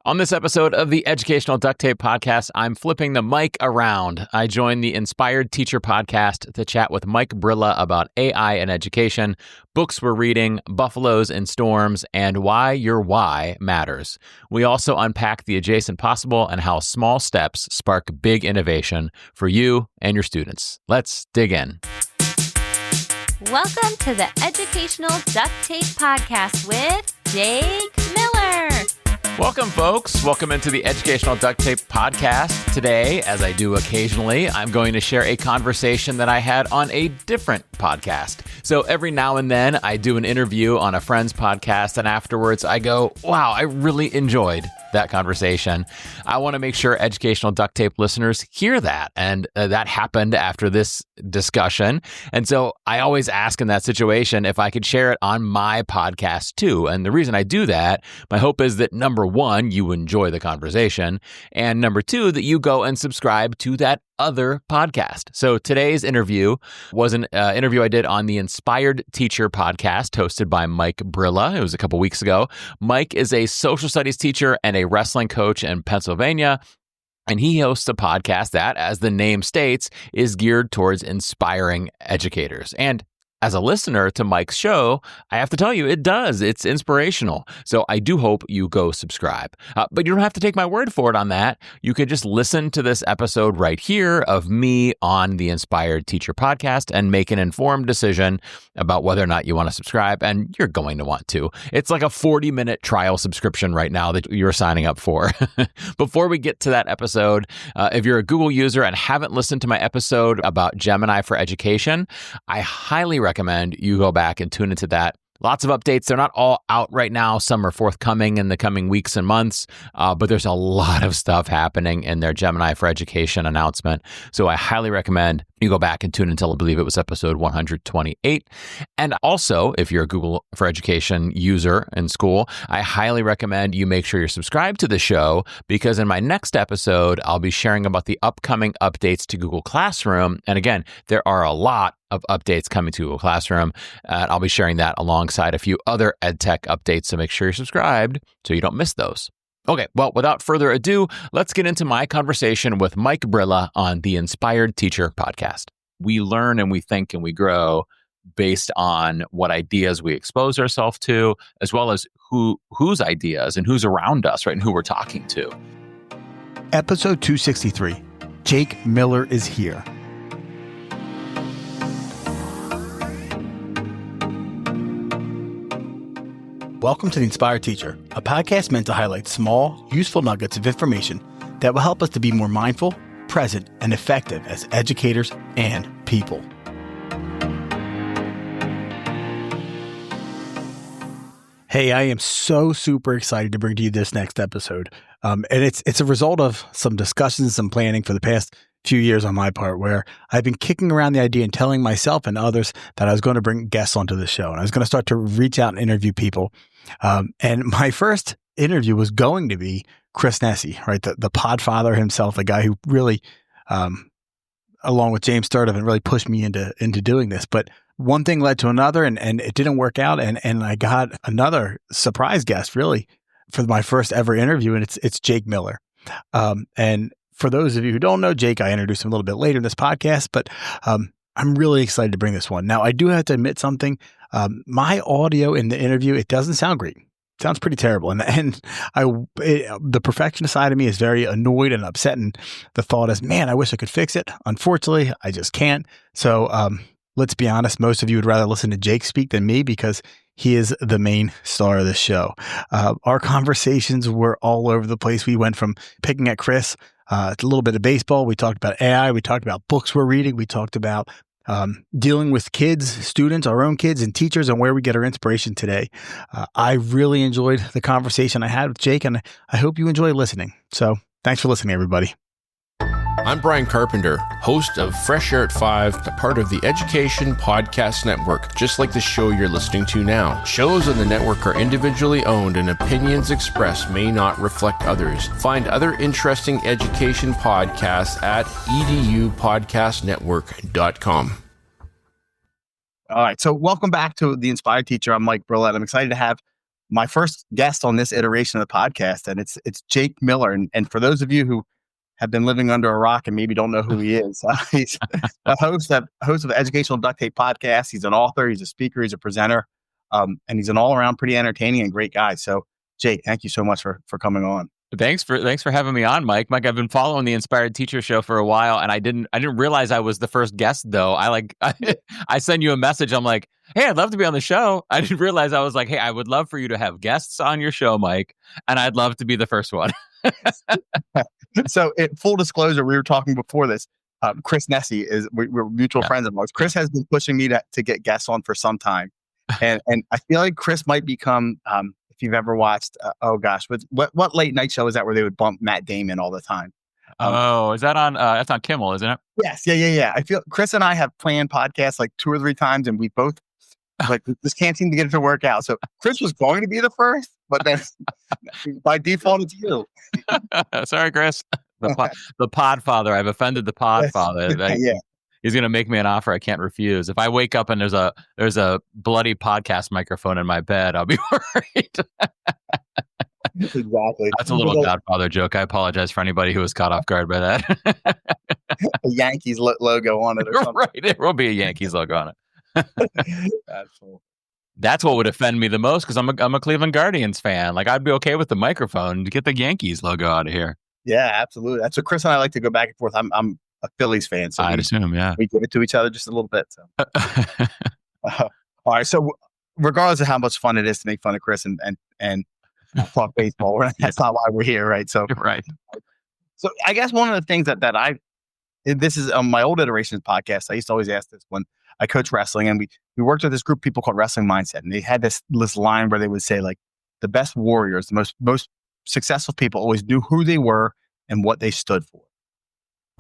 On this episode of the Educational Duct Tape Podcast, I'm flipping the mic around. I joined the Inspired Teacher Podcast to chat with Mike Brilla about AI and education, books we're reading, buffaloes and storms, and why your why matters. We also unpack the adjacent possible and how small steps spark big innovation for you and your students. Let's dig in. Welcome to the Educational Duct Tape Podcast with Jake Miller. Welcome, folks. Welcome into the Educational Duct Tape Podcast. Today, as I do occasionally, I'm going to share a conversation that I had on a different podcast. So every now and then, I do an interview on a friend's podcast, and afterwards I go, wow, I really enjoyed that conversation. I want to make sure Educational Duct Tape listeners hear that. And that happened after this discussion. And so I always ask in that situation if I could share it on my podcast too. And the reason I do that, my hope is that number one, you enjoy the conversation. And number two, that you go and subscribe to that other podcast. So today's interview was an interview I did on the Inspired Teacher Podcast hosted by Mike Brilla. It was a couple weeks ago. Mike is a social studies teacher and a wrestling coach in Pennsylvania. And he hosts a podcast that, as the name states, is geared towards inspiring educators. And as a listener to Mike's show, I have to tell you, it does. It's inspirational. So I do hope you go subscribe. But you don't have to take my word for it on that. You could just listen to this episode right here of me on the Inspired Teacher Podcast and make an informed decision about whether or not you want to subscribe. And you're going to want to. It's like a 40-minute trial subscription right now that you're signing up for. Before we get to that episode, if you're a Google user and haven't listened to my episode about Gemini for Education, I highly recommend you go back and tune into that. Lots of updates. They're not all out right now. Some are forthcoming in the coming weeks and months, but there's a lot of stuff happening in their Gemini for Education announcement. So I highly recommend you go back and tune until I believe it was episode 128. And also, if you're a Google for Education user in school, I highly recommend you make sure you're subscribed to the show, because in my next episode, I'll be sharing about the upcoming updates to Google Classroom. And again, there are a lot of updates coming to Google Classroom. And I'll be sharing that alongside a few other EdTech updates. So make sure you're subscribed so you don't miss those. Okay, well, without further ado, let's get into my conversation with Mike Brilla on the Inspired Teacher Podcast. We learn and we think and we grow based on what ideas we expose ourselves to, as well as whose ideas and who's around us, right, and who we're talking to. Episode 263, Jake Miller is here. Welcome to The Inspired Teacher, a podcast meant to highlight small, useful nuggets of information that will help us to be more mindful, present, and effective as educators and people. Hey, I am so super excited to bring to you this next episode. And it's a result of some discussions, some planning for the past few years on my part, where I've been kicking around the idea and telling myself and others that I was going to bring guests onto the show. And I was going to start to reach out and interview people. And my first interview was going to be Chris Nesi, right? The podfather himself, the guy who really, along with James Sturdivant, really pushed me into doing this. But one thing led to another, and it didn't work out. And I got another surprise guest, really, for my first ever interview, and it's Jake Miller. And for those of you who don't know Jake, I introduced him a little bit later in this podcast, but I'm really excited to bring this one. Now, I do have to admit something. My audio in the interview, it doesn't sound great. It sounds pretty terrible. And the perfectionist side of me is very annoyed and upset. And the thought is, man, I wish I could fix it. Unfortunately, I just can't. So let's be honest. Most of you would rather listen to Jake speak than me, because he is the main star of the show. Our conversations were all over the place. We went from picking at Chris, a little bit of baseball. We talked about AI. We talked about books we're reading. We talked about dealing with kids, students, our own kids and teachers, and where we get our inspiration today. I really enjoyed the conversation I had with Jake, and I hope you enjoy listening. So thanks for listening, everybody. I'm Brian Carpenter, host of Fresh Air at 5, a part of the Education Podcast Network, just like the show you're listening to now. Shows on the network are individually owned, and opinions expressed may not reflect others. Find other interesting education podcasts at edupodcastnetwork.com. All right, so welcome back to The Inspired Teacher. I'm Mike Brilla, and I'm excited to have my first guest on this iteration of the podcast, and it's Jake Miller. And for those of you who have been living under a rock and maybe don't know who he is, he's a host of the Educational Duct Tape podcast. He's an author, he's a speaker, he's a presenter, and he's an all around pretty entertaining and great guy. So, Jake, thank you so much for coming on. Thanks for having me on, Mike. Mike, I've been following the Inspired Teacher Show for a while, and I didn't realize I was the first guest though. I send you a message. I'm like, hey, I'd love to be on the show. I didn't realize I was like, hey, I would love for you to have guests on your show, Mike, and I'd love to be the first one. So, full disclosure, we were talking before this. Chris Nessie we're mutual friends of ours. Chris has been pushing me to get guests on for some time, and I feel like Chris might become. If you've ever watched, what late night show is that where they would bump Matt Damon all the time? Is that on? That's on Kimmel, isn't it? Yes, yeah. I feel Chris and I have planned podcasts like 2 or 3 times, and we both like just can't seem to get it to work out. So Chris was going to be the first, but then by default it's you. Sorry, Chris. The Podfather. I've offended the Podfather. Yeah. He's going to make me an offer I can't refuse. If I wake up and there's a bloody podcast microphone in my bed, I'll be worried. Exactly. That's a little Godfather joke. I apologize for anybody who was caught off guard by that. A Yankees logo on it or something. Right. There will be a Yankees logo on it. Absolutely. That's what would offend me the most because I'm a Cleveland Guardians fan. Like I'd be okay with the microphone to get the Yankees logo out of here. Yeah, absolutely. That's what Chris and I like to go back and forth. I'm a Phillies fan, so I'd assume, yeah. We give it to each other just a little bit. So, all right. So, regardless of how much fun it is to make fun of Chris and talk baseball, that's not why we're here, right? So, right. So, I guess one of the things that this is on my old iterations podcast. I used to always ask this when I coach wrestling, and we worked with this group of people called Wrestling Mindset, and they had this line where they would say like the best warriors, the most successful people always knew who they were and what they stood for.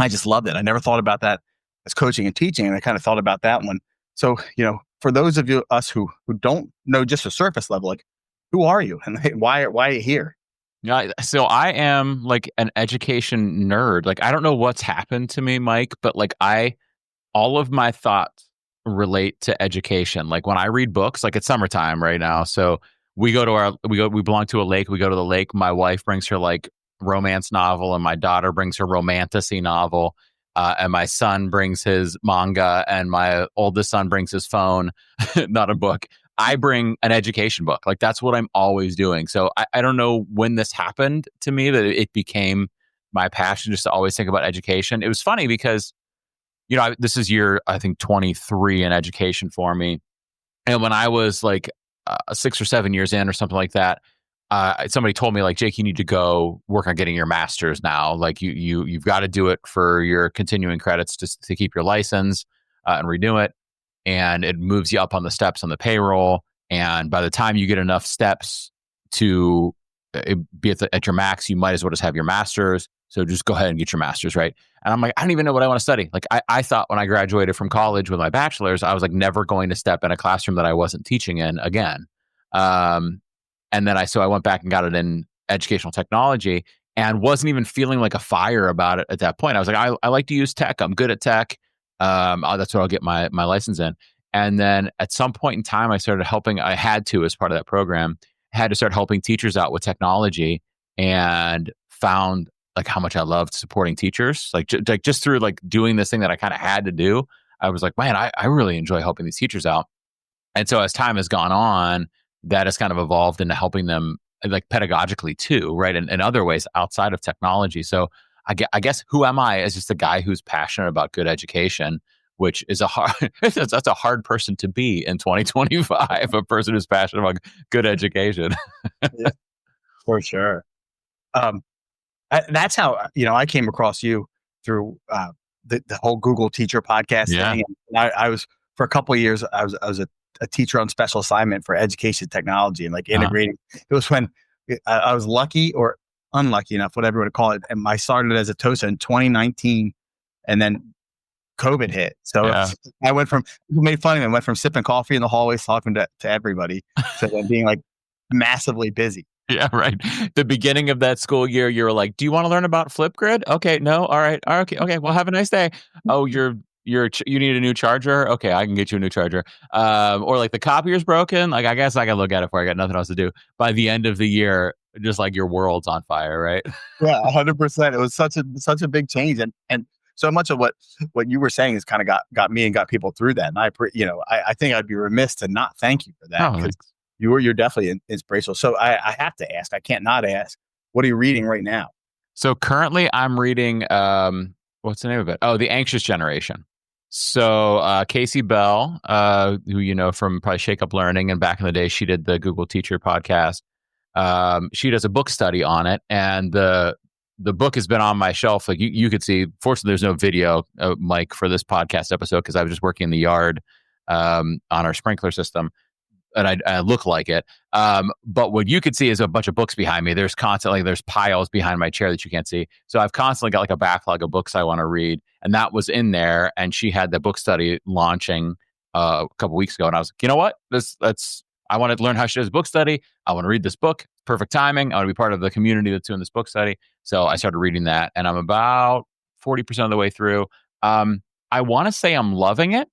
I just loved it. I never thought about that as coaching and teaching, and I kind of thought about that one. So, for those of us who don't know just the surface level, like who are you and why are you here? Yeah, so I am like an education nerd. Like I don't know what's happened to me, Mike, but like all of my thoughts relate to education. Like when I read books, like it's summertime right now, so we belong to a lake. We go to the lake. My wife brings her like romance novel, and my daughter brings her romantasy novel, and my son brings his manga, and my oldest son brings his phone, not a book. I bring an education book. Like that's what I'm always doing. So I don't know when this happened to me that it became my passion just to always think about education. It was funny because, this is year, I think 23 in education for me. And when I was like 6 or 7 years in or something like that, somebody told me like, Jake, you need to go work on getting your master's now. Like you've got to do it for your continuing credits to keep your license and renew it. And it moves you up on the steps on the payroll. And by the time you get enough steps to be at your max, you might as well just have your master's. So just go ahead and get your master's, right? And I'm like, I don't even know what I want to study. Like I thought when I graduated from college with my bachelor's, I was like never going to step in a classroom that I wasn't teaching in again. And then I went back and got it in educational technology and wasn't even feeling like a fire about it at that point. I was like, I like to use tech. I'm good at tech. That's what I'll get my license in. And then at some point in time, I started helping. I had to, as part of that program, had to start helping teachers out with technology, and found like how much I loved supporting teachers. Like just through like doing this thing that I kind of had to do, I was like, man, I really enjoy helping these teachers out. And so as time has gone on, that has kind of evolved into helping them like pedagogically too, right? And in other ways outside of technology. So I guess who am I as just a guy who's passionate about good education, which is that's a hard person to be in 2025, a person who's passionate about good education. Yeah, for sure. That's how, I came across you through the whole Google Teacher podcast thing. And I was, for a couple of years, I was a teacher on special assignment for education technology and like integrating. It was when I was lucky or unlucky enough, whatever you want to call it. And I started as a TOSA in 2019, and then COVID hit. So I went from, people made fun of me, I went from sipping coffee in the hallways talking to everybody to then being like massively busy. Yeah, right. The beginning of that school year, you were like, do you want to learn about Flipgrid? Okay, no. All right. Okay. Well, have a nice day. Oh, you're you need a new charger? Okay, I can get you a new charger. Or like the copier's broken. Like, I guess I can look at it for I got nothing else to do. By the end of the year, just like your world's on fire, right? Yeah, 100%. It was such a big change, and so much of what you were saying has kind of got me and got people through that. And I think I'd be remiss to not thank you for that, because you're definitely inspirational. So I have to ask. I can't not ask. What are you reading right now? So currently, I'm reading. What's the name of it? Oh, The Anxious Generation. So Casey Bell, who you know from probably Shake Up Learning, and back in the day, she did the Google Teacher podcast. She does a book study on it, and the book has been on my shelf. Like you could see. Fortunately, there's no video, Mike, for this podcast episode because I was just working in the yard on our sprinkler system, and I look like it. But what you could see is a bunch of books behind me. There's piles behind my chair that you can't see. So I've constantly got like a backlog of books I want to read, and that was in there. And she had the book study launching a couple weeks ago, and I was like, you know what? I want to learn how she does a book study. I want to read this book. Perfect timing. I want to be part of the community that's doing this book study. So I started reading that, and I'm about 40% of the way through. I want to say I'm loving it,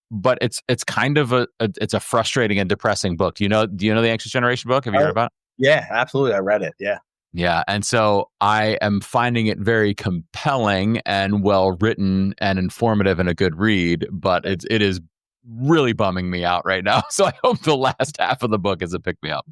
but it's kind of it's a frustrating and depressing book. Do you know the Anxious Generation book? Have you heard about it? Yeah, absolutely. I read it. Yeah. Yeah. And so I am finding it very compelling and well written and informative and a good read, but it is really bumming me out right now. So I hope the last half of the book is a pick me up.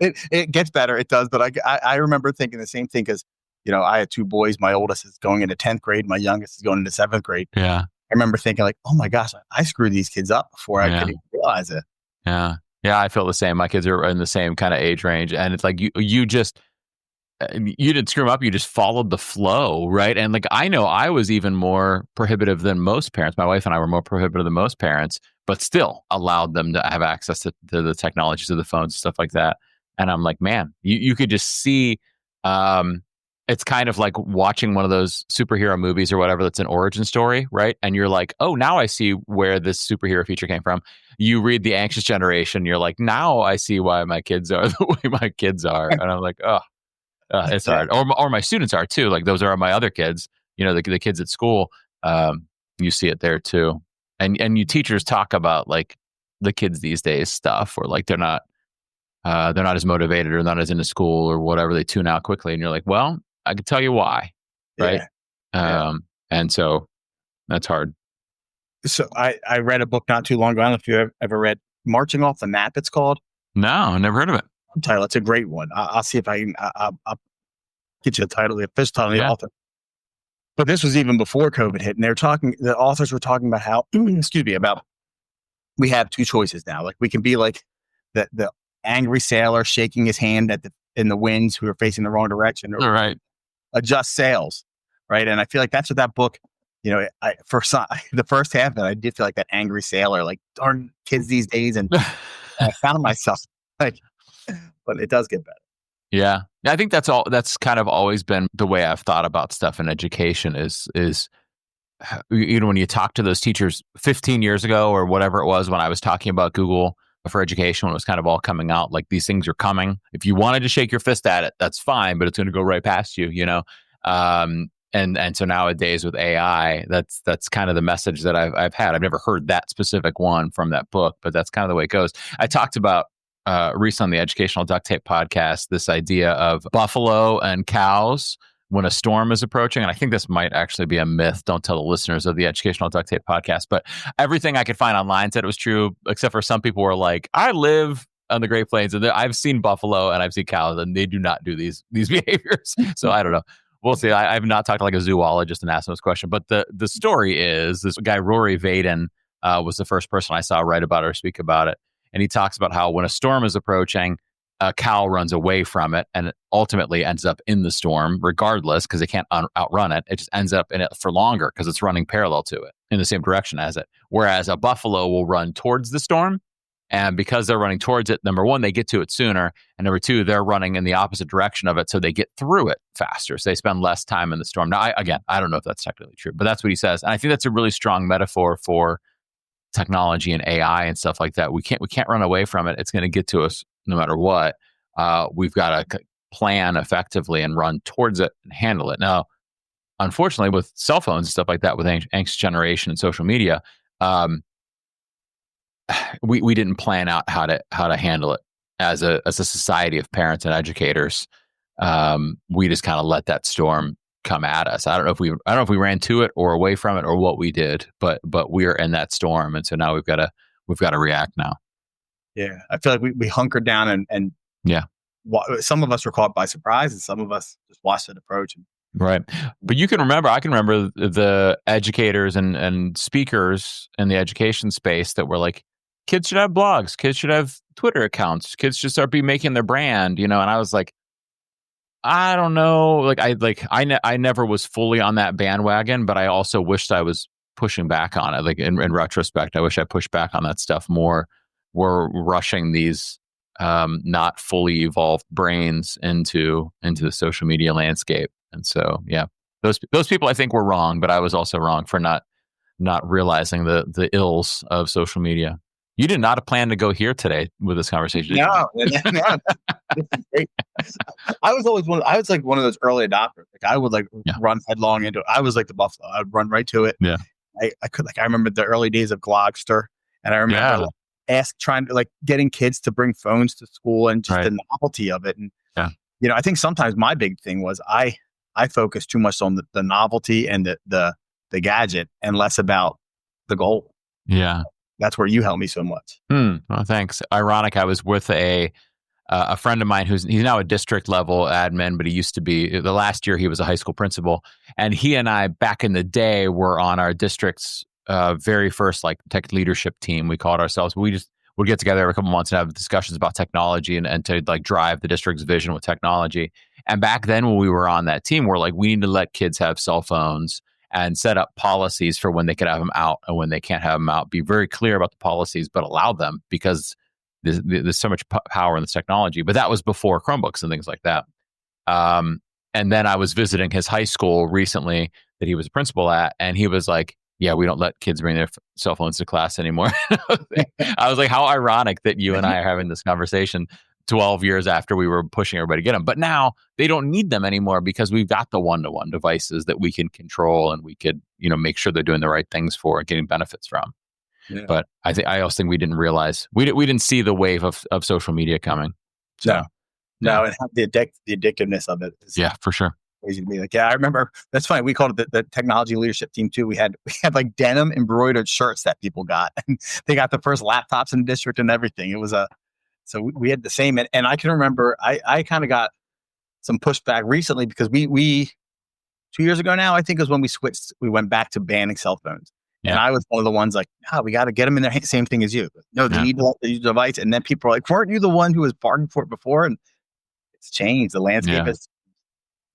It gets better. It does. But I remember thinking the same thing because, I had two boys. My oldest is going into 10th grade. My youngest is going into 7th grade. Yeah. I remember thinking like, oh my gosh, I screwed these kids up before I could even realize it. Yeah. Yeah. I feel the same. My kids are in the same kind of age range. And it's like, you didn't screw them up. You just followed the flow. Right. And like, I know I was even more prohibitive than most parents. My wife and I were more prohibitive than most parents, but still allowed them to have access to the technologies of the phones and stuff like that. And I'm like, man, you could just see, it's kind of like watching one of those superhero movies or whatever that's an origin story, right? And you're like, oh, now I see where this superhero feature came from. You read The Anxious Generation, you're like, now I see why my kids are the way my kids are. And I'm like, oh, it's hard. Or my students are too. Like those are my other kids, the kids at school. You see it there too. And you teachers talk about like the kids these days stuff, or like they're not as motivated or not as into school or whatever. They tune out quickly. And you're like, well, I could tell you why, right? Yeah. And so that's hard. So I read a book not too long ago. I don't know if you ever read Marching Off the Map, it's called. No, I never heard of it. Title. It's a great one. I'll see if I can I'll get you the title, the official title of the author. But this was even before COVID hit. And the authors were talking about how, about we have two choices now. Like we can be like the angry sailor shaking his hand in the winds who are facing the wrong direction. Or, right. Adjust sails, right? And I feel like that's what that book, the first half of it, I did feel like that angry sailor, like darn kids these days, and I found myself like, but it does get better. Yeah, I think that's kind of always been the way I've thought about stuff in education. Is when you talk to those teachers 15 years ago or whatever it was when I was talking about Google for Education, when it was kind of all coming out, like these things are coming. If you wanted to shake your fist at it, that's fine, but it's going to go right past you, And so nowadays with AI, that's kind of the message that I've had. I've never heard that specific one from that book, but that's kind of the way it goes. I talked about recently on the Educational Duct Tape podcast, this idea of buffalo and cows when a storm is approaching. And I think this might actually be a myth. Don't tell the listeners of the Educational Duct Tape podcast. But everything I could find online said it was true, except for some people were like, I live on the Great Plains and I've seen buffalo and I've seen cows and they do not do these behaviors. So I don't know. We'll see. I have not talked to like a zoologist and asked him this question. But the story is this guy, Rory Vaden, was the first person I saw write about it or speak about it. And he talks about how when a storm is approaching, a cow runs away from it and it ultimately ends up in the storm regardless because it can't outrun it. It just ends up in it for longer because it's running parallel to it in the same direction as it. Whereas a buffalo will run towards the storm. And because they're running towards it, number one, they get to it sooner. And number two, they're running in the opposite direction of it. So they get through it faster. So they spend less time in the storm. Now, I don't know if that's technically true, but that's what he says. And I think that's a really strong metaphor for technology and AI and stuff like that. We can't run away from it. It's going to get to us no matter what. We've got to plan effectively and run towards it and handle it. Now, unfortunately, with cell phones and stuff like that, with anxious generation and social media, we didn't plan out how to handle it as a society of parents and educators. We just kind of let that storm come at us. I don't know if we ran to it or away from it or what we did, but we're in that storm, and so now we've got to react now. Yeah, I feel like we hunkered down and yeah. Some of us were caught by surprise, and some of us just watched it approach. Right. But I can remember the educators and speakers in the education space that were like, kids should have blogs, kids should have Twitter accounts, kids should start making their brand, and I was like, I don't know. I never was fully on that bandwagon, but I also wished I was pushing back on it. Like in retrospect, I wish I pushed back on that stuff more. We're rushing these not fully evolved brains into the social media landscape. And so, yeah, those people I think were wrong, but I was also wrong for not realizing the ills of social media. You did not plan to go here today with this conversation. No. This is great. I was like one of those early adopters. Like I would run headlong into it. I was like the buffalo. I would run right to it. Yeah. I remember the early days of Glogster, and I remember trying to getting kids to bring phones to school and just the novelty of it. And I think sometimes my big thing was I focused too much on the novelty and the gadget and less about the goal. Yeah. That's where you helped me so much. Well, thanks. Ironic. I was with a friend of mine he's now a district level admin, but he used to be, the last year he was a high school principal. And he and I back in the day were on our district's very first tech leadership team. We called ourselves. We just would get together every couple months and have discussions about technology and to drive the district's vision with technology. And back then when we were on that team, we're like, we need to let kids have cell phones and set up policies for when they can have them out and when they can't have them out. Be very clear about the policies, but allow them, because there's so much power in this technology. But that was before Chromebooks and things like that. And then I was visiting his high school recently that he was a principal at, and he was like, yeah, we don't let kids bring their cell phones to class anymore. I was like, how ironic that you and I are having this conversation 12 years after we were pushing everybody to get them. But now they don't need them anymore because we've got the one-to-one devices that we can control and we could, make sure they're doing the right things for and getting benefits from. Yeah. But I also think we didn't realize, we didn't see the wave of social media coming. So, no, and the addictiveness of it. Yeah, for sure. Crazy to me. I remember, that's funny. We called it the technology leadership team too. We had denim embroidered shirts that people got, and they got the first laptops in the district and everything. It was so we had the same. And I can remember I kind of got some pushback recently because we 2 years ago now, I think, is when we went back to banning cell phones. Yeah. And I was one of the ones we got to get them in their same thing as you. No, they need to use the device. And then people are like, weren't you the one who was bargaining for it before? And it's changed. The landscape has.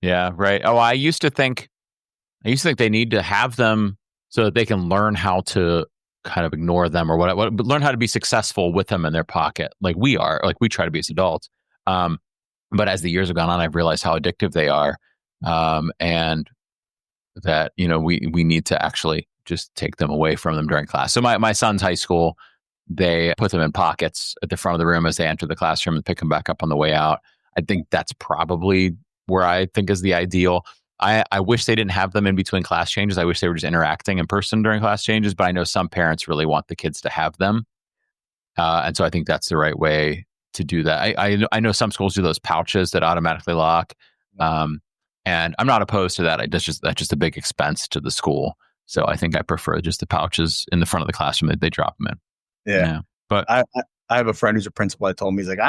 Yeah, right. Oh, I used to think they need to have them so that they can learn how to kind of ignore them or whatever, but learn how to be successful with them in their pocket. Like we try to be as adults. But as the years have gone on, I've realized how addictive they are. And that, we need to actually just take them away from them during class. So my son's high school, they put them in pockets at the front of the room as they enter the classroom and pick them back up on the way out. I think that's probably where I think is the ideal. I wish they didn't have them in between class changes. I wish they were just interacting in person during class changes, but I know some parents really want the kids to have them. And so I think that's the right way to do that. I know some schools do those pouches that automatically lock. And I'm not opposed to that. That's just a big expense to the school. So I think I prefer just the pouches in the front of the classroom that they drop them in. Yeah. But I have a friend who's a principal that told me, he's like,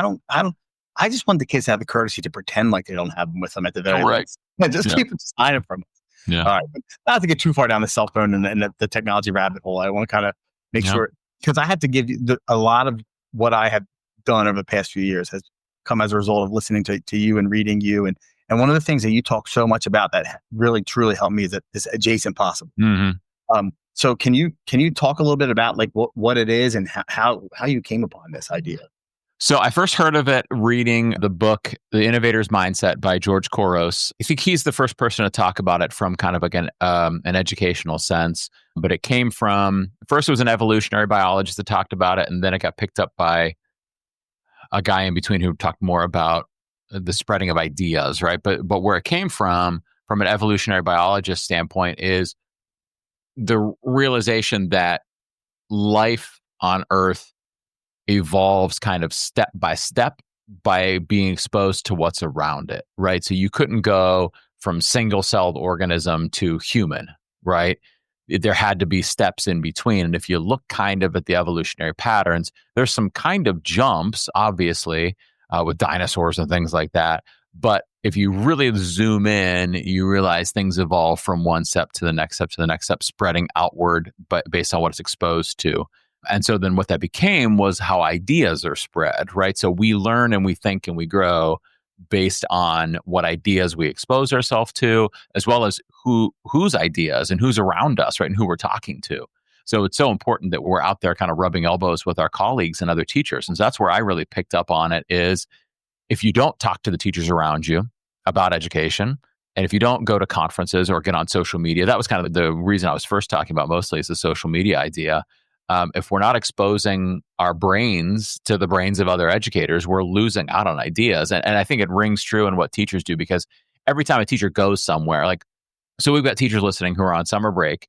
I just want the kids to have the courtesy to pretend like they don't have them with them at the very least. And just keep them signing from us. Yeah. All right. But not to get too far down the cell phone and the technology rabbit hole. I want to kind of make sure, because I had to give you a lot of what I have done over the past few years has come as a result of listening to you and reading you. And one of the things that you talk so much about that really, truly helped me is this adjacent possible. Mm-hmm. So can you talk a little bit about what it is and how you came upon this idea? So I first heard of it reading the book, The Innovator's Mindset by George Couros. I think he's the first person to talk about it from kind of like an educational sense. But it came from, first it was an evolutionary biologist that talked about it, and then it got picked up by a guy in between who talked more about the spreading of ideas, right? But where it came from from an evolutionary biologist standpoint is the realization that life on Earth evolves kind of step by step by being exposed to what's around it, right? So you couldn't go from single-celled organism to human, right? There had to be steps in between. And if you look kind of at the evolutionary patterns, there's some kind of jumps, obviously, with dinosaurs and things like that. But if you really zoom in, you realize things evolve from one step to the next step to the next step, spreading outward, but based on what it's exposed to. And so then what that became was how ideas are spread, right? So we learn and we think and we grow based on what ideas we expose ourselves to, as well as whose ideas and who's around us, right? And who we're talking to. So it's so important that we're out there kind of rubbing elbows with our colleagues and other teachers. And so that's where I really picked up on it is if you don't talk to the teachers around you about education, and if you don't go to conferences or get on social media, that was kind of the reason I was first talking about mostly is the social media idea. If we're not exposing our brains to the brains of other educators, we're losing out on ideas. And I think it rings true in what teachers do because every time a teacher goes somewhere, like, so we've got teachers listening who are on summer break,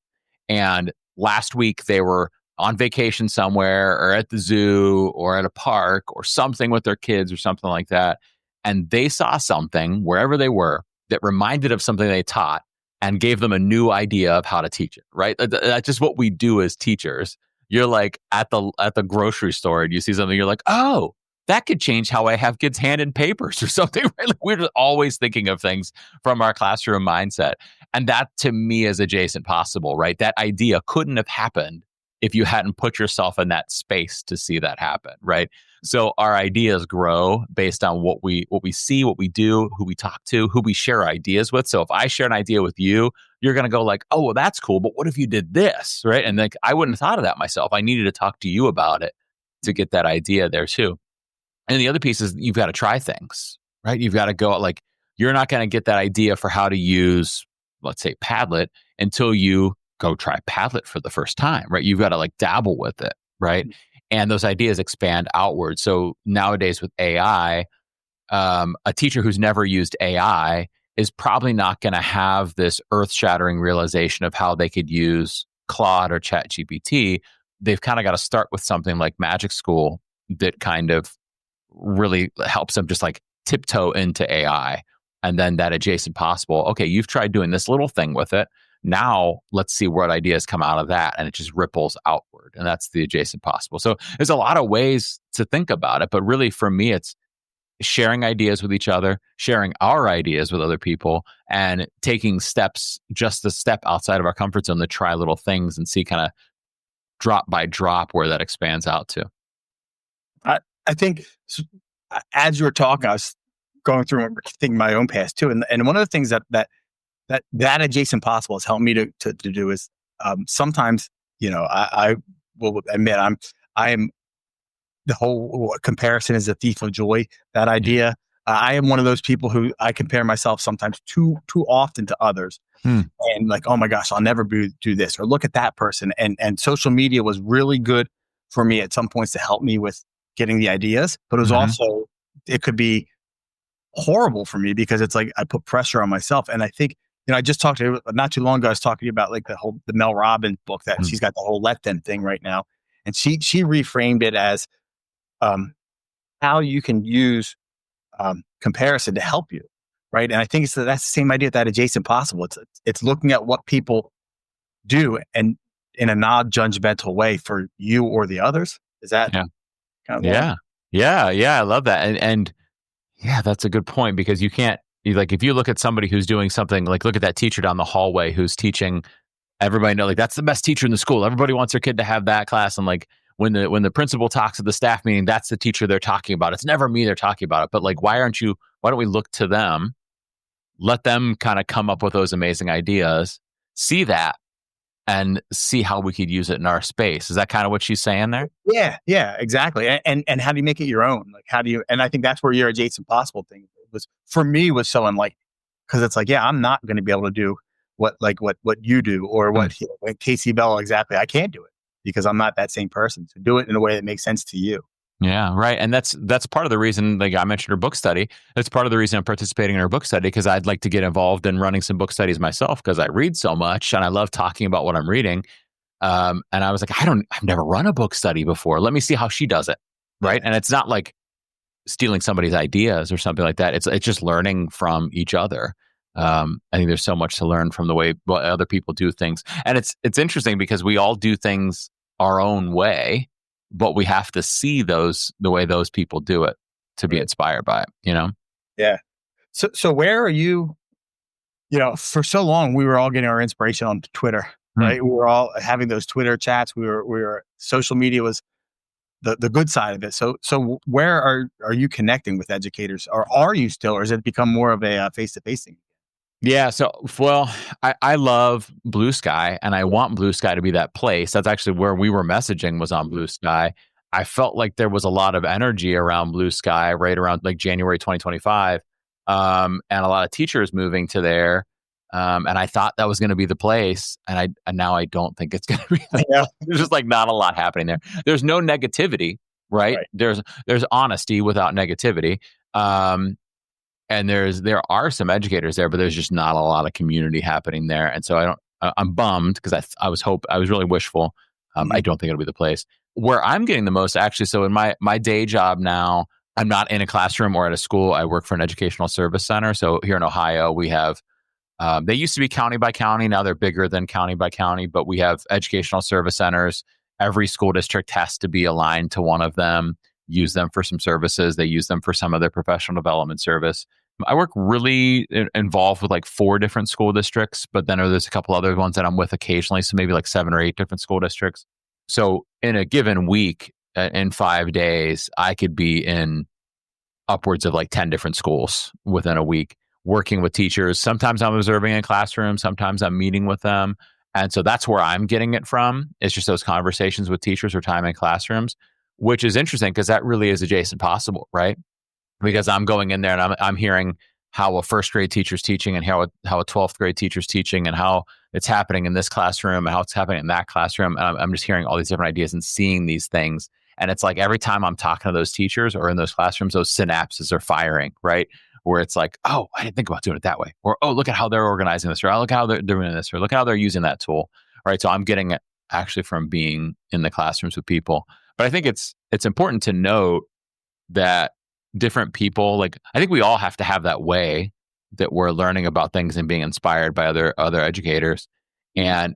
and last week they were on vacation somewhere or at the zoo or at a park or something with their kids or something like that. And they saw something wherever they were that reminded of something they taught and gave them a new idea of how to teach it, right? That's just what we do as teachers. You're like at the grocery store and you see something, you're like, oh, that could change how I have kids hand in papers or something, right? Like we're just always thinking of things from our classroom mindset. And that to me is adjacent possible, right? That idea couldn't have happened if you hadn't put yourself in that space to see that happen, right? So our ideas grow based on what we see, what we do, who we talk to, who we share ideas with. So if I share an idea with you, you're going to go like, oh, well, that's cool. But what if you did this, right? And like, I wouldn't have thought of that myself. I needed to talk to you about it to get that idea there too. And the other piece is you've got to try things, right? You've got to go like, you're not going to get that idea for how to use, let's say, Padlet until you go try Padlet for the first time, right? You've got to like dabble with it, right? And those ideas expand outward. So nowadays with AI, a teacher who's never used AI is probably not going to have this earth-shattering realization of how they could use Claude or ChatGPT. They've kind of got to start with something like MagicSchool that kind of really helps them just like tiptoe into AI. And then that adjacent possible, okay, you've tried doing this little thing with it. Now let's see what ideas come out of that. And it just ripples outward. And that's the adjacent possible. So there's a lot of ways to think about it. But really for me, it's sharing ideas with each other, sharing our ideas with other people, and taking steps, just a step outside of our comfort zone to try little things and see kind of drop by drop where that expands out to. I think as you were talking, I was going through and thinking my own past too. And one of the things that adjacent possible has helped me to do is sometimes, I will admit I am the whole comparison is a thief of joy. That idea. I am one of those people who I compare myself sometimes too often to others. And like, oh my gosh, I'll never do this, or look at that person. And social media was really good for me at some points to help me with getting the ideas, but it was also, it could be horrible for me because it's like I put pressure on myself. And I think, I just talked to you not too long ago, I was talking to you about like the Mel Robbins book that she's got the whole let them thing right now. And she reframed it as how you can use comparison to help you. Right. And I think that's the same idea, that adjacent possible. It's looking at what people do and in a non-judgmental way for you or the others. Is that kind of Yeah. I love that. And yeah, that's a good point because you can't, like, if you look at somebody who's doing something, like look at that teacher down the hallway who's teaching everybody, like that's the best teacher in the school. Everybody wants their kid to have that class. And like when the principal talks at the staff meeting, that's the teacher they're talking about. It's never me they're talking about it. But like, why don't we look to them, let them kind of come up with those amazing ideas, see that, and see how we could use it in our space. Is that kind of what she's saying there? Yeah, exactly. And how do you make it your own? Like, how do you, and I think that's where your adjacent possible thing was, for me, was so unlike, because it's like, I'm not going to be able to do what you do or what like Casey Bell, exactly. I can't do it because I'm not that same person. So do it in a way that makes sense to you. Yeah, right. And that's part of the reason, like I mentioned her book study. That's part of the reason I'm participating in her book study, because I'd like to get involved in running some book studies myself, because I read so much and I love talking about what I'm reading. And I was like, I've never run a book study before. Let me see how she does it. Right. And it's not like stealing somebody's ideas or something like that. It's just learning from each other. I think there's so much to learn from the way other people do things. And it's interesting because we all do things our own way, but we have to see the way those people do it to be inspired by it, you know? Yeah. So where are you? For so long, we were all getting our inspiration on Twitter, right? We were all having those Twitter chats. We were social media was the good side of it. So where are you connecting with educators, or are you still, or has it become more of a face-to-face thing? Yeah. So, well, I love Blue Sky, and I want Blue Sky to be that place. That's actually where we were messaging, was on Blue Sky. I felt like there was a lot of energy around Blue Sky right around like January 2025, and a lot of teachers moving to there. And I thought that was going to be the place, and now I don't think it's going to be. There's just like not a lot happening there. There's no negativity, right? There's honesty without negativity. And there are some educators there, but there's just not a lot of community happening there. And so I'm bummed, because I was really wishful. I don't think it'll be the place. Where I'm getting the most, actually, so in my day job now, I'm not in a classroom or at a school. I work for an educational service center. So here in Ohio, we have, they used to be county by county. Now they're bigger than county by county, but we have educational service centers. Every school district has to be aligned to one of them, use them for some services. They use them for some of their professional development service. I work really involved with like 4 different school districts, but then there's a couple other ones that I'm with occasionally. So maybe like 7 or 8 different school districts. So in a given week, in 5 days, I could be in upwards of like 10 different schools within a week, working with teachers. Sometimes I'm observing in classrooms, sometimes I'm meeting with them. And so that's where I'm getting it from. It's just those conversations with teachers or time in classrooms, which is interesting because that really is adjacent possible, right? Because I'm going in there and I'm hearing how a first grade teacher's teaching and how a 12th grade teacher's teaching and how it's happening in this classroom and how it's happening in that classroom. And I'm just hearing all these different ideas and seeing these things. And it's like every time I'm talking to those teachers or in those classrooms, those synapses are firing, right? Where it's like, oh, I didn't think about doing it that way. Or, oh, look at how they're organizing this. Or, oh, look how they're doing this. Or, look how they're using that tool, right? So I'm getting it actually from being in the classrooms with people. But I think it's important to note that different people, like I think we all have to have that way that we're learning about things and being inspired by other educators. And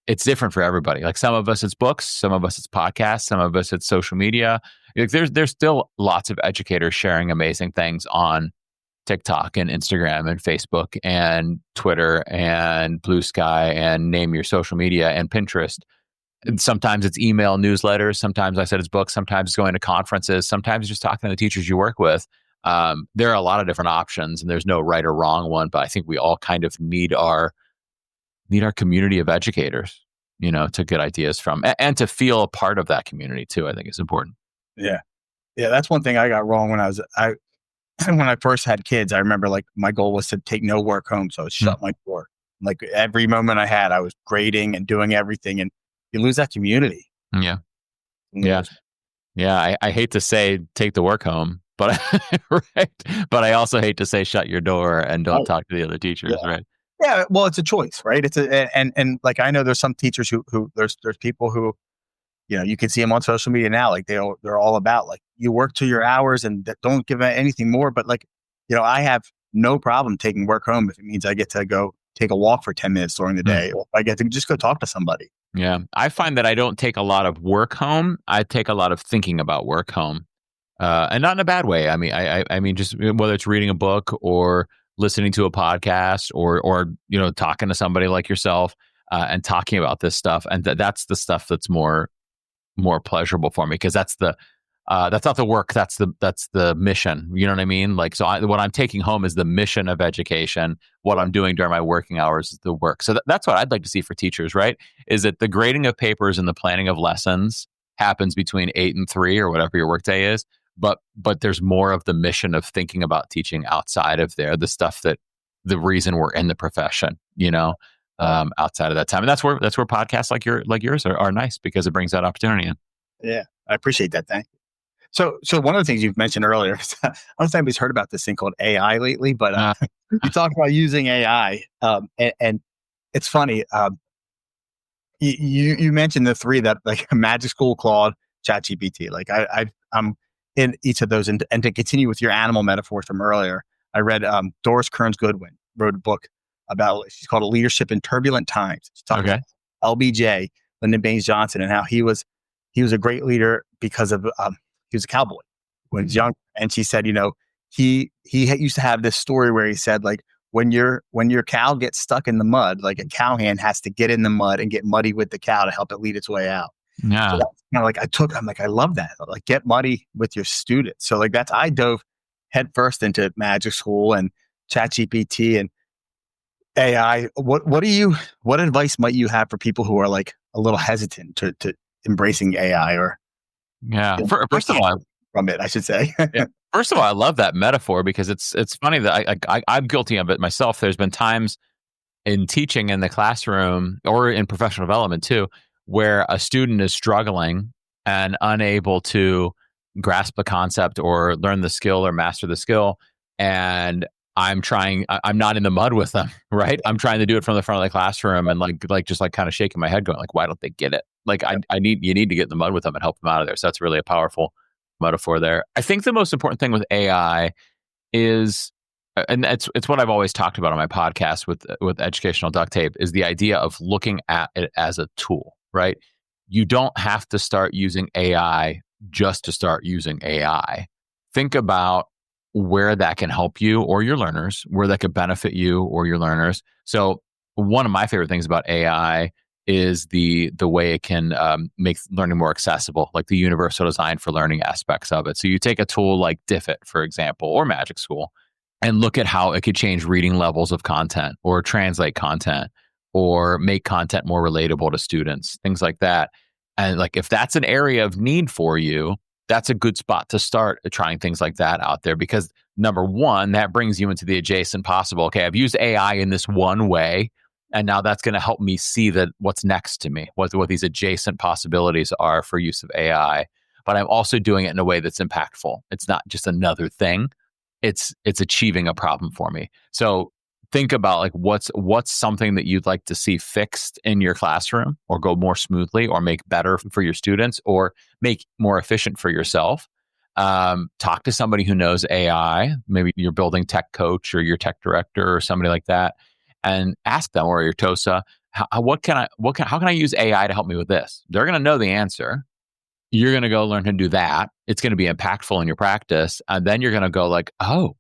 it's different for everybody. Like some of us it's books, some of us it's podcasts, some of us it's social media. Like there's still lots of educators sharing amazing things on TikTok and Instagram and Facebook and Twitter and Blue Sky and name your social media and Pinterest. And sometimes it's email newsletters. Sometimes I said it's books. Sometimes it's going to conferences. Sometimes it's just talking to the teachers you work with. There are a lot of different options, and there's no right or wrong one. But I think we all kind of need our community of educators, to get ideas from and to feel a part of that community too. I think is important. Yeah, that's one thing I got wrong when when I first had kids. I remember like my goal was to take no work home, so I would shut my door. Like every moment I had, I was grading and doing everything, and you lose that community. Yeah. I hate to say take the work home, but right. But I also hate to say shut your door and don't talk to the other teachers, right? Yeah. Well, it's a choice, right? It's and like I know there's some teachers who there's people who, you can see them on social media now. Like they're all about like you work to your hours and don't give anything more. But like, I have no problem taking work home if it means I get to go take a walk for 10 minutes during the day, or I get to just go talk to somebody. Yeah. I find that I don't take a lot of work home. I take a lot of thinking about work home. And not in a bad way. I mean, I mean, just whether it's reading a book or listening to a podcast or talking to somebody like yourself and talking about this stuff. And that's the stuff that's more pleasurable for me, because that's not the work. That's the mission. You know what I mean? Like, so what I'm taking home is the mission of education. What I'm doing during my working hours is the work. So that's what I'd like to see for teachers, right? Is that the grading of papers and the planning of lessons happens between 8 and 3 or whatever your workday is. But there's more of the mission of thinking about teaching outside of there, the stuff that the reason we're in the profession, outside of that time. And that's where podcasts like yours are nice, because it brings that opportunity in. Yeah, I appreciate that. Thank you. So one of the things you've mentioned earlier, I don't know if anybody's heard about this thing called AI lately, but you talk about using AI, and it's funny. You mentioned the three that like MagicSchool, Claude, ChatGPT. Like I'm in each of those, and to continue with your animal metaphors from earlier, I read Doris Kearns Goodwin wrote a book about, she's called Leadership in Turbulent Times. She talked about LBJ, Lyndon Baines Johnson, and how he was a great leader because of he was a cowboy when he was young. And she said, he used to have this story where he said, like, when your cow gets stuck in the mud, like a cowhand has to get in the mud and get muddy with the cow to help it lead its way out. Yeah. So that's kind of like I'm like, I love that. Like, get muddy with your students. So like I dove headfirst into MagicSchool and ChatGPT and AI. What advice might you have for people who are like a little hesitant to embracing AI or First of all, from it, I should say. First of all, I love that metaphor because it's funny that I'm guilty of it myself. There's been times in teaching in the classroom or in professional development too, where a student is struggling and unable to grasp the concept or learn the skill or master the skill. And I'm not in the mud with them, right? I'm trying to do it from the front of the classroom and just kind of shaking my head going like, why don't they get it? Like you need to get in the mud with them and help them out of there. So that's really a powerful metaphor there. I think the most important thing with AI is, and it's what I've always talked about on my podcast with Educational Duct Tape, is the idea of looking at it as a tool, right? You don't have to start using AI just to start using AI. Think about where that can help you or your learners, where that could benefit you or your learners. So one of my favorite things about AI is the way it can make learning more accessible, like the universal design for learning aspects of it. So you take a tool like Diffit, for example, or MagicSchool, and look at how it could change reading levels of content or translate content or make content more relatable to students, things like that. And like, if that's an area of need for you, that's a good spot to start trying things like that out there, because number one, that brings you into the adjacent possible. Okay, I've used AI in this one way, and now that's going to help me see that what's next to me, what these adjacent possibilities are for use of AI. But I'm also doing it in a way that's impactful. It's not just another thing. It's achieving a problem for me. So think about like what's something that you'd like to see fixed in your classroom or go more smoothly or make better for your students or make more efficient for yourself. Talk to somebody who knows AI, maybe your building tech coach or your tech director or somebody like that, and ask them, or your TOSA, how can I use AI to help me with this? They're going to know the answer. You're going to go learn how to do that. It's going to be impactful in your practice. And then you're going to go like, oh,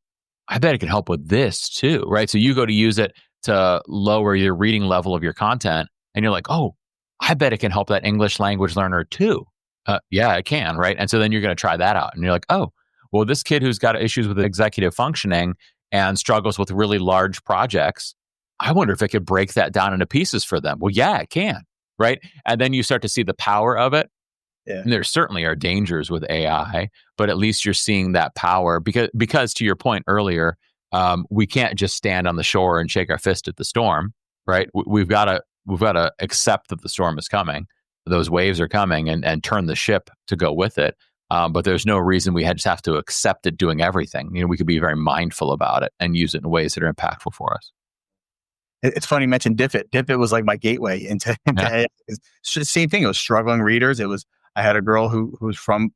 I bet it can help with this too, right? So you go to use it to lower your reading level of your content. And you're like, oh, I bet it can help that English language learner too. Yeah, it can, right? And so then you're going to try that out. And you're like, oh, well, this kid who's got issues with executive functioning and struggles with really large projects, I wonder if it could break that down into pieces for them. Well, yeah, it can, right? And then you start to see the power of it. Yeah. And there certainly are dangers with AI, but at least you're seeing that power because to your point earlier, we can't just stand on the shore and shake our fist at the storm, right? We've got to accept that the storm is coming, those waves are coming, and turn the ship to go with it. But there's no reason we just have to accept it doing everything. We could be very mindful about it and use it in ways that are impactful for us. It's funny you mentioned Diffit. Diffit was like my gateway into AI. It's the same thing. It was struggling readers. I had a girl who was from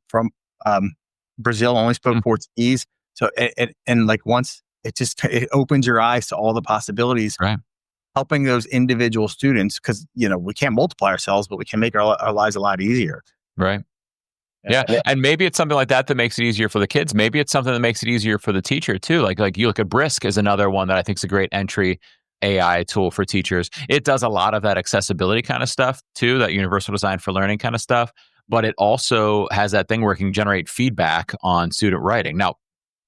Brazil, only spoke Portuguese. So and like once it opens your eyes to all the possibilities, right? Helping those individual students, because we can't multiply ourselves, but we can make our lives a lot easier, right? Yeah. And maybe it's something like that makes it easier for the kids. Maybe it's something that makes it easier for the teacher too. Like you look at Brisk is another one that I think is a great entry AI tool for teachers. It does a lot of that accessibility kind of stuff too, that universal design for learning kind of stuff. But it also has that thing where it can generate feedback on student writing. Now,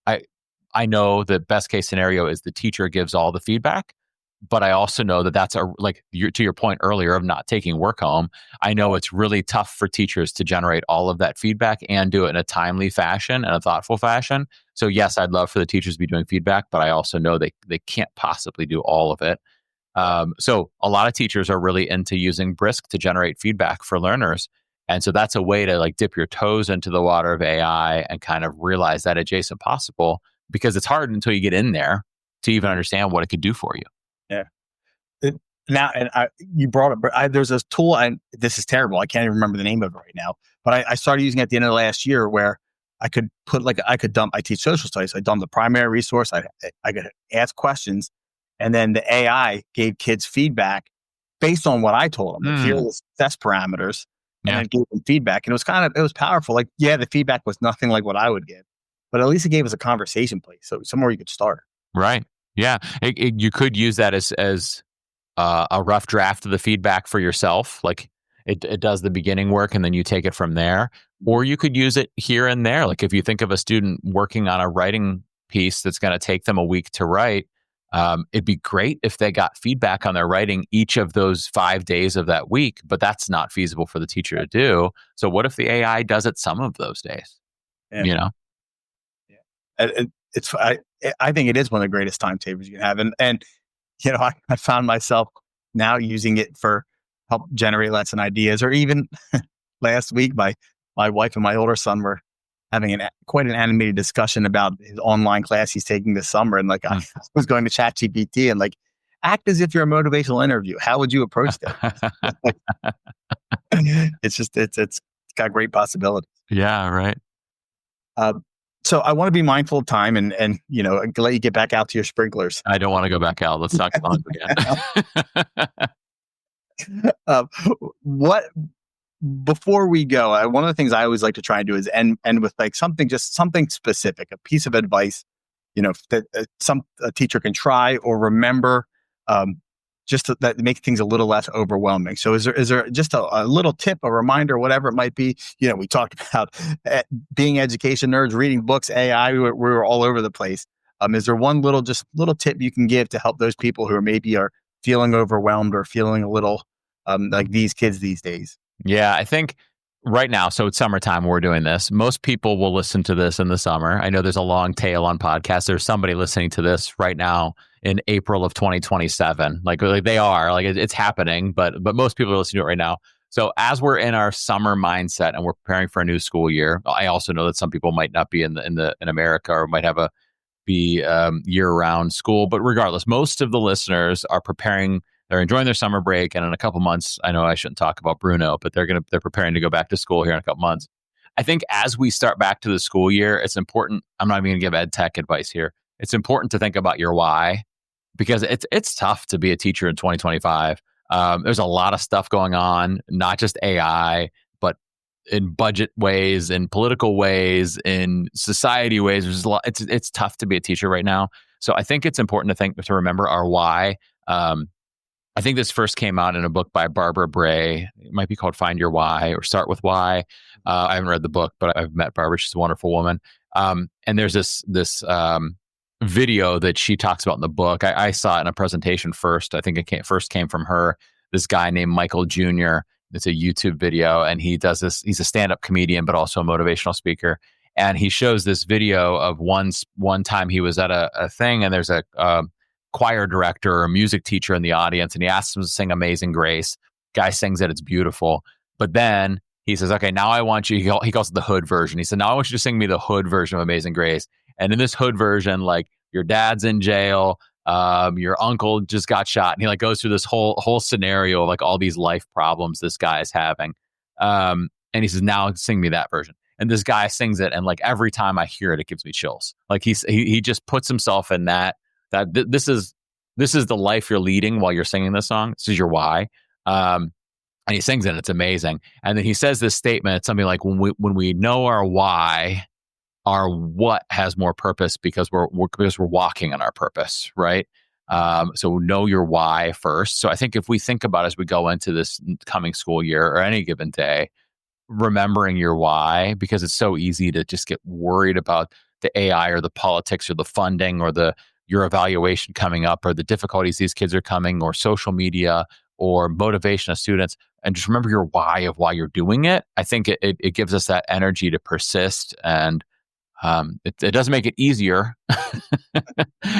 I know the best case scenario is the teacher gives all the feedback, but I also know that that's to your point earlier of not taking work home. I know it's really tough for teachers to generate all of that feedback and do it in a timely fashion and a thoughtful fashion. So yes, I'd love for the teachers to be doing feedback, but I also know they can't possibly do all of it. So a lot of teachers are really into using Brisk to generate feedback for learners. And so that's a way to like dip your toes into the water of AI and kind of realize that adjacent possible, because it's hard until you get in there to even understand what it could do for you. Yeah. Now, and you brought up, there's this tool, and this is terrible. I can't even remember the name of it right now, but I started using it at the end of the last year, where I could put I teach social studies. I dump the primary resource. I could ask questions, and then the AI gave kids feedback based on what I told them. Like, here are the success parameters, and then gave them feedback. And it was powerful. Like, yeah, the feedback was nothing like what I would give, but at least it gave us a conversation place. So somewhere you could start. Right. Yeah. You could use that as a rough draft of the feedback for yourself. Like it does the beginning work and then you take it from there. Or you could use it here and there. Like if you think of a student working on a writing piece that's going to take them a week to write, it'd be great if they got feedback on their writing each of those 5 days of that week, but that's not feasible for the teacher to do. So what if the AI does it some of those days? Yeah. You know? Yeah. I think it is one of the greatest time savers you can have. And you know, I found myself now using it for help generate lesson ideas, or even last week, my wife and my older son were having quite an animated discussion about his online class he's taking this summer. And like, I was going to ChatGPT and like, act as if you're a motivational interview. How would you approach that? It's got great possibilities. Yeah, right. So I want to be mindful of time and you know, let you get back out to your sprinklers. I don't want to go back out. Let's talk about it again. Before we go, one of the things I always like to try and do is end with like something specific, a piece of advice, you know, that a teacher can try or remember, just that make things a little less overwhelming. So is there just a little tip, a reminder, whatever it might be? You know, we talked about being education nerds, reading books, AI, we were all over the place. Is there one little tip you can give to help those people who are feeling overwhelmed or feeling a little like these kids these days? Yeah, I think right now, so it's summertime when we're doing this. Most people will listen to this in the summer. I know there's a long tail on podcasts. There's somebody listening to this right now in April of 2027. Like they are, like it's happening, but most people are listening to it right now. So as we're in our summer mindset and we're preparing for a new school year, I also know that some people might not be in America or might have be year-round school. But regardless, most of the listeners are preparing. They're enjoying their summer break, and in a couple months, I know I shouldn't talk about Bruno, but they're preparing to go back to school here in a couple months. I think as we start back to the school year, it's important. I'm not even going to give ed tech advice here. It's important to think about your why, because it's tough to be a teacher in 2025. There's a lot of stuff going on, not just AI, but in budget ways, in political ways, in society ways. There's a lot. It's tough to be a teacher right now. So I think it's important to remember our why. I think this first came out in a book by Barbara Bray. It might be called Find Your Why or Start With Why. I haven't read the book, but I've met Barbara. She's a wonderful woman. And there's this video that she talks about in the book. I saw it in a presentation first. I think it first came from her. This guy named Michael Jr. It's a YouTube video, and he does this. He's a stand-up comedian, but also a motivational speaker. And he shows this video of one time he was at a thing, and there's a choir director or a music teacher in the audience, and he asks him to sing Amazing Grace. Guy sings it, it's beautiful. But then he says, okay, now I want you, he calls it the hood version. He said, now I want you to sing me the hood version of Amazing Grace. And in this hood version, like your dad's in jail, your uncle just got shot. And he like goes through this whole scenario of like all these life problems this guy is having. And he says, now sing me that version. And this guy sings it. And like every time I hear it, it gives me chills. Like he just puts himself in that this is the life you're leading while you're singing this song. This is your why. And he sings it, and it's amazing. And then he says this statement. It's something like, when we know our why, our what has more purpose because we're walking on our purpose, right? So know your why first. So I think if we think about as we go into this coming school year or any given day, remembering your why, because it's so easy to just get worried about the AI or the politics or the funding or your evaluation coming up or the difficulties these kids are coming or social media or motivation of students, and just remember your why of why you're doing it. I think it gives us that energy to persist, and it doesn't make it easier.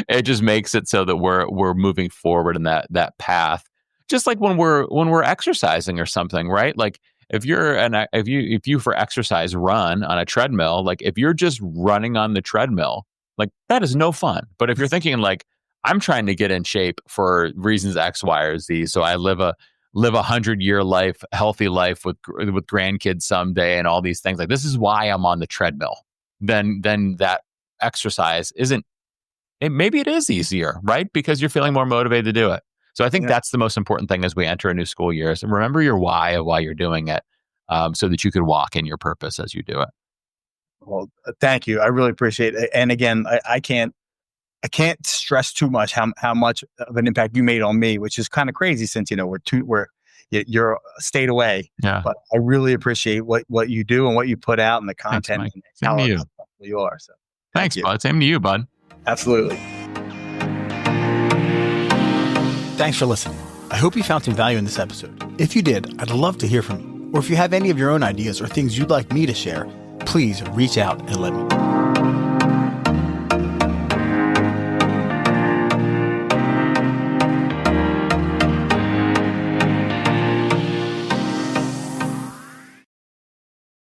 It just makes it so that we're moving forward in that path. Just like when we're exercising or something, right? Like if you for exercise run on a treadmill, like if you're just running on the treadmill, like that is no fun. But if you're thinking like, I'm trying to get in shape for reasons X, Y, or Z, so I live a 100-year life, healthy life with grandkids someday, and all these things. Like this is why I'm on the treadmill. Then that exercise maybe it is easier, right? Because you're feeling more motivated to do it. So I think that's the most important thing as we enter a new school year is remember your why of why you're doing it, so that you could walk in your purpose as you do it. Well, thank you. I really appreciate it. And again, I can't stress too much how much of an impact you made on me, which is kind of crazy since, you're a state away. Yeah. But I really appreciate what you do and what you put out and the content. Thanks, and Same how to you. successful you are. So Thanks, bud. Same to you, bud. Absolutely. Thanks for listening. I hope you found some value in this episode. If you did, I'd love to hear from you. Or if you have any of your own ideas or things you'd like me to share, please reach out and let me know.